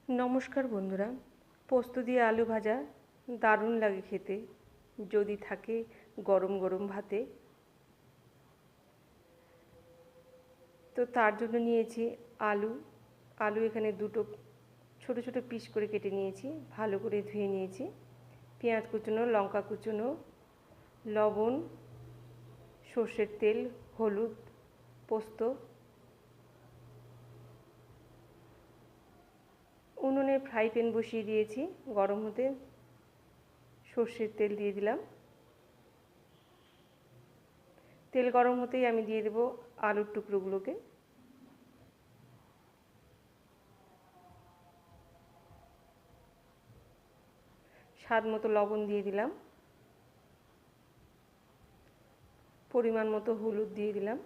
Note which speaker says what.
Speaker 1: নমস্কার বন্ধুরা, পোস্ত দিয়ে আলু ভাজা দারুণ লাগে খেতে, যদি থাকে গরম গরম ভাতে। তো তার জন্য নিয়েছি আলু। আলু এখানে দুটো ছোট ছোট পিস করে কেটে নিয়েছি, ভালো করে ধুয়ে নিয়েছি। পেঁয়াজ কুচনো, লঙ্কা কুচনো, লবণ, সর্ষের তেল, হলুদ, পোস্ত। উনুনে ফ্রাই প্যান বসিয়ে দিয়েছি গরম হতে, সর্ষের তেল দিয়ে দিলাম। তেল গরম হতেই আমি দিয়ে দেব আলুর টুকরোগুলোকে। স্বাদ মতো লবণ দিয়ে দিলাম, পরিমাণ মতো হলুদ দিয়ে দিলাম।